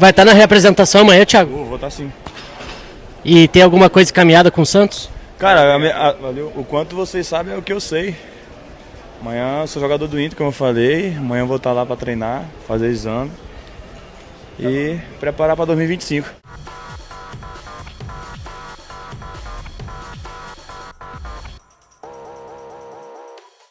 Vai estar na representação amanhã, Thiago? Vou estar sim. E tem alguma coisa encaminhada com o Santos? Cara, valeu. O quanto vocês sabem é o que eu sei. Amanhã eu sou jogador do Inter, como eu falei. Amanhã eu vou estar lá para treinar, fazer exame e preparar para 2025.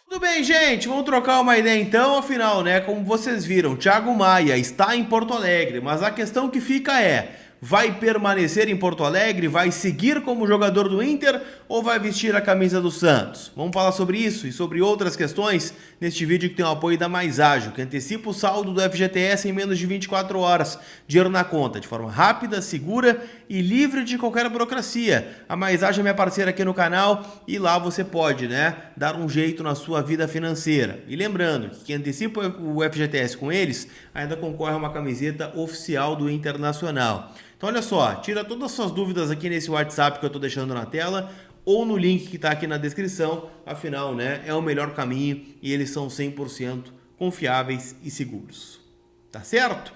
Tudo bem, gente, vamos trocar uma ideia então. Afinal, né, como vocês viram, Thiago Maia está em Porto Alegre, mas a questão que fica é: vai permanecer em Porto Alegre, vai seguir como jogador do Inter ou vai vestir a camisa do Santos? Vamos falar sobre isso e sobre outras questões neste vídeo que tem o apoio da Mais Ágil, que antecipa o saldo do FGTS em menos de 24 horas. Dinheiro na conta, de forma rápida, segura e livre de qualquer burocracia. A Mais Ágil é minha parceira aqui no canal e lá você pode, né, dar um jeito na sua vida financeira. E lembrando que quem antecipa o FGTS com eles ainda concorre a uma camiseta oficial do Internacional. Então olha só, tira todas as suas dúvidas aqui nesse WhatsApp que eu estou deixando na tela ou no link que está aqui na descrição. Afinal, né, é o melhor caminho e eles são 100% confiáveis e seguros. Tá certo?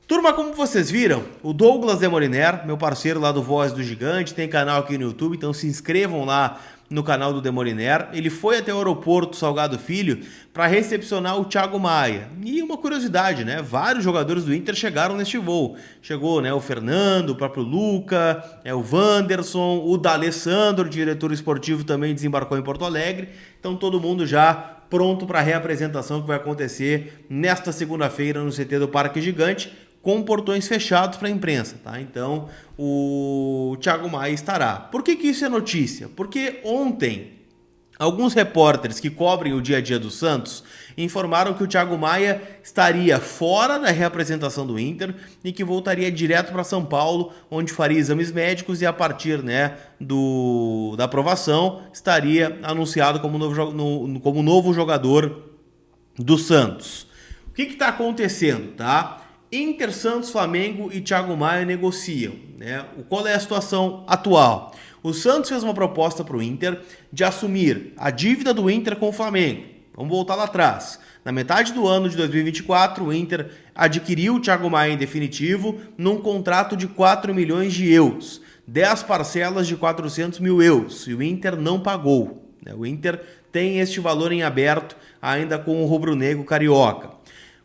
Turma, como vocês viram, o Douglas Demoliner, meu parceiro lá do Voz do Gigante, tem canal aqui no YouTube, então se inscrevam lá no canal do Demoliner. Ele foi até o aeroporto Salgado Filho para recepcionar o Thiago Maia. E uma curiosidade, né? Vários jogadores do Inter chegaram neste voo. Chegou, né, o Fernando, o próprio Luca, o Wanderson, o D'Alessandro, diretor esportivo, também desembarcou em Porto Alegre. Então todo mundo já pronto para a reapresentação que vai acontecer nesta segunda-feira no CT do Parque Gigante, com portões fechados para a imprensa, tá? Então, o Thiago Maia estará. Por que isso é notícia? Porque ontem, alguns repórteres que cobrem o dia a dia do Santos informaram que o Thiago Maia estaria fora da reapresentação do Inter e que voltaria direto para São Paulo, onde faria exames médicos e a partir, né, da aprovação estaria anunciado como novo jogador do Santos. O que está acontecendo, tá? Inter, Santos, Flamengo e Thiago Maia negociam, né? Qual é a situação atual? O Santos fez uma proposta para o Inter de assumir a dívida do Inter com o Flamengo. Vamos voltar lá atrás. Na metade do ano de 2024, o Inter adquiriu o Thiago Maia em definitivo num contrato de 4 milhões de euros, 10 parcelas de 400 mil euros, e o Inter não pagou, né? O Inter tem este valor em aberto ainda com o rubro-negro carioca.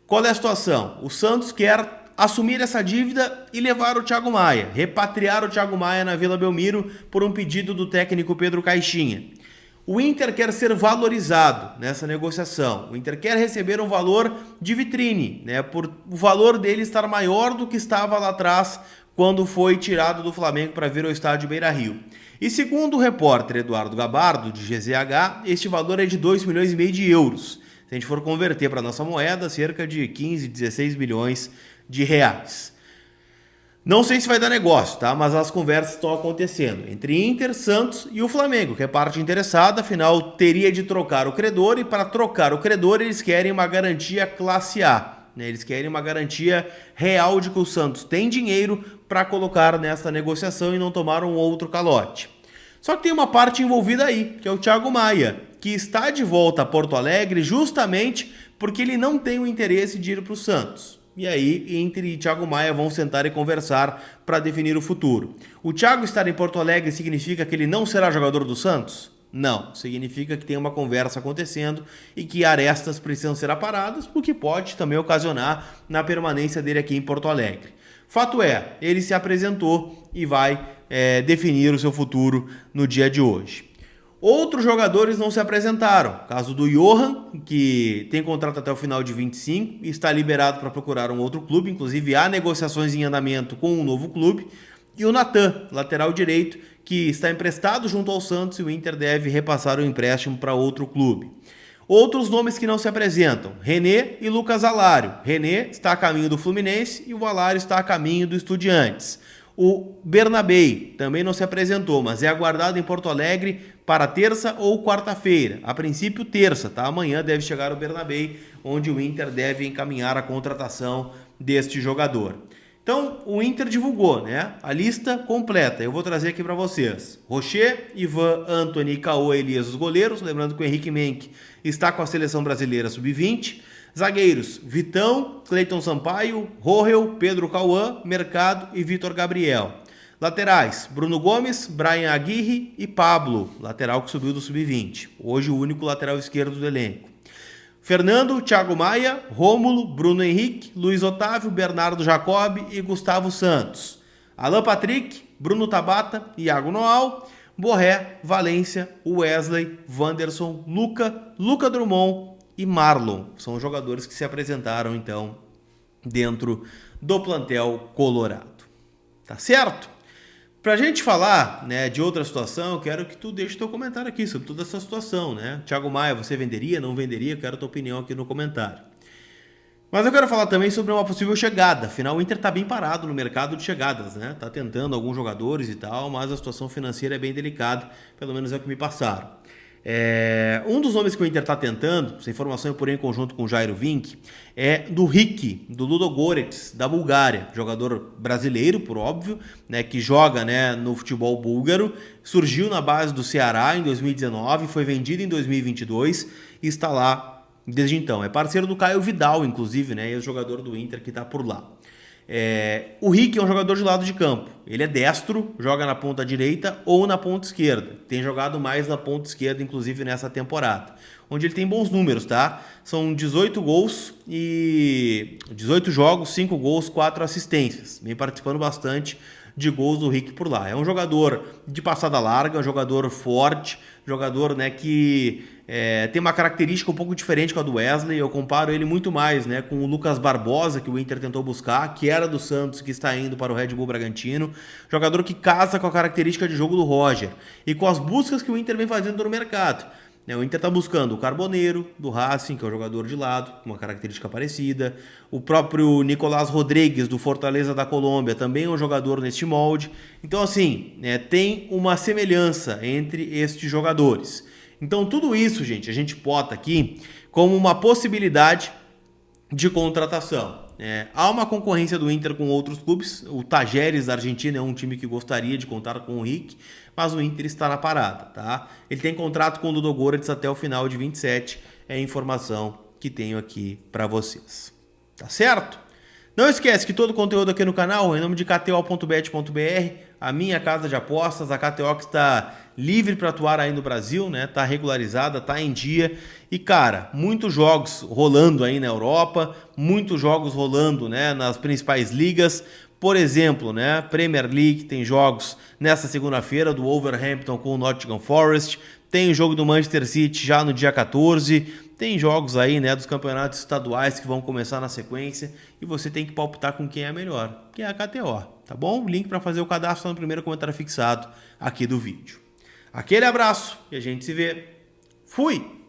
Qual é a situação? O Santos quer assumir essa dívida e levar o Thiago Maia, repatriar o Thiago Maia na Vila Belmiro por um pedido do técnico Pedro Caixinha. O Inter quer ser valorizado nessa negociação. O Inter quer receber um valor de vitrine, né, por o valor dele estar maior do que estava lá atrás quando foi tirado do Flamengo para vir ao estádio Beira-Rio. E segundo o repórter Eduardo Gabardo, de GZH, este valor é de 2,5 milhões de euros. Se a gente for converter para a nossa moeda, cerca de 15, 16 milhões de reais. Não sei se vai dar negócio, tá? Mas as conversas estão acontecendo entre Inter, Santos e o Flamengo, que é parte interessada, afinal teria de trocar o credor e para trocar o credor eles querem uma garantia classe A, né? Eles querem uma garantia real de que o Santos tem dinheiro para colocar nessa negociação e não tomar um outro calote. Só que tem uma parte envolvida aí, que é o Thiago Maia, que está de volta a Porto Alegre justamente porque ele não tem o interesse de ir para o Santos. E aí, Inter e Thiago Maia vão sentar e conversar para definir o futuro. O Thiago estar em Porto Alegre significa que ele não será jogador do Santos? Não, significa que tem uma conversa acontecendo e que arestas precisam ser aparadas, o que pode também ocasionar na permanência dele aqui em Porto Alegre. Fato é, ele se apresentou e vai definir o seu futuro no dia de hoje. Outros jogadores não se apresentaram. Caso do Johan, que tem contrato até o final de 25 e está liberado para procurar um outro clube. Inclusive há negociações em andamento com um novo clube. E o Natan, lateral direito, que está emprestado junto ao Santos e o Inter deve repassar o empréstimo para outro clube. Outros nomes que não se apresentam: René e Lucas Alário. René está a caminho do Fluminense e o Alário está a caminho do Estudiantes. O Bernabei também não se apresentou, mas é aguardado em Porto Alegre para terça ou quarta-feira. A princípio, terça, tá? Amanhã deve chegar o Bernabei, onde o Inter deve encaminhar a contratação deste jogador. Então, o Inter divulgou, né, a lista completa. Eu vou trazer aqui para vocês. Rocher, Ivan, Antony, Caô, Elias, os goleiros. Lembrando que o Henrique Menck está com a seleção brasileira sub-20. Zagueiros, Vitão, Cleiton Sampaio, Rohel, Pedro Cauã, Mercado e Vitor Gabriel. Laterais, Bruno Gomes, Brian Aguirre e Pablo, lateral que subiu do sub-20. Hoje o único lateral esquerdo do elenco. Fernando, Thiago Maia, Rômulo, Bruno Henrique, Luiz Otávio, Bernardo Jacob e Gustavo Santos. Alan Patrick, Bruno Tabata, Iago Noal, Borré, Valência, Wesley, Wanderson, Luca Drummond e Marlon. São os jogadores que se apresentaram então dentro do plantel colorado. Tá certo? Pra gente falar, né, de outra situação, eu quero que tu deixe teu comentário aqui sobre toda essa situação, né? Thiago Maia, você venderia, não venderia? Eu quero a tua opinião aqui no comentário. Mas eu quero falar também sobre uma possível chegada. Afinal, o Inter tá bem parado no mercado de chegadas, né? Tá tentando alguns jogadores e tal, mas a situação financeira é bem delicada, pelo menos é o que me passaram. Um dos nomes que o Inter está tentando, essa informação eu porém em conjunto com o Jairo Vink, é do Rick, do Ludogorets, da Bulgária, jogador brasileiro, por óbvio, né, que joga, né, no futebol búlgaro, surgiu na base do Ceará em 2019, foi vendido em 2022 e está lá desde então. É parceiro do Caio Vidal, inclusive, né, e é o jogador do Inter que está por lá. O Rick é um jogador de lado de campo. Ele é destro, joga na ponta direita ou na ponta esquerda. Tem jogado mais na ponta esquerda, inclusive nessa temporada. Onde ele tem bons números, tá? São 18 gols e 18 jogos, 5 gols, 4 assistências. Vem participando bastante de gols do Rick por lá. É um jogador de passada larga, um jogador forte, jogador, né, que tem uma característica um pouco diferente com a do Wesley. Eu comparo ele muito mais, né, com o Lucas Barbosa, que o Inter tentou buscar, que era do Santos, que está indo para o Red Bull Bragantino. Jogador que casa com a característica de jogo do Roger e com as buscas que o Inter vem fazendo no mercado. O Inter está buscando o Carboneiro, do Racing, que é um jogador de lado, com uma característica parecida. O próprio Nicolás Rodrigues, do Fortaleza da Colômbia, também é um jogador neste molde. Então, assim, tem uma semelhança entre estes jogadores. Então, tudo isso, gente, a gente bota aqui como uma possibilidade de contratação. Há uma concorrência do Inter com outros clubes. O Tajeres da Argentina é um time que gostaria de contar com o Rick, mas o Inter está na parada, tá? Ele tem contrato com o Ludogorets até o final de 27, é a informação que tenho aqui para vocês. Tá certo? Não esquece que todo o conteúdo aqui no canal é em nome de kto.bet.br, a minha casa de apostas, a KTO que está livre para atuar aí no Brasil, né? Tá regularizada, tá em dia. E, cara, muitos jogos rolando aí na Europa, muitos jogos rolando, né, nas principais ligas. Por exemplo, né, Premier League tem jogos nessa segunda-feira do Wolverhampton com o Nottingham Forest. Tem o jogo do Manchester City já no dia 14. Tem jogos aí, né, dos campeonatos estaduais que vão começar na sequência. E você tem que palpitar com quem é melhor, que é a KTO, tá bom? O link para fazer o cadastro está no primeiro comentário fixado aqui do vídeo. Aquele abraço e a gente se vê. Fui!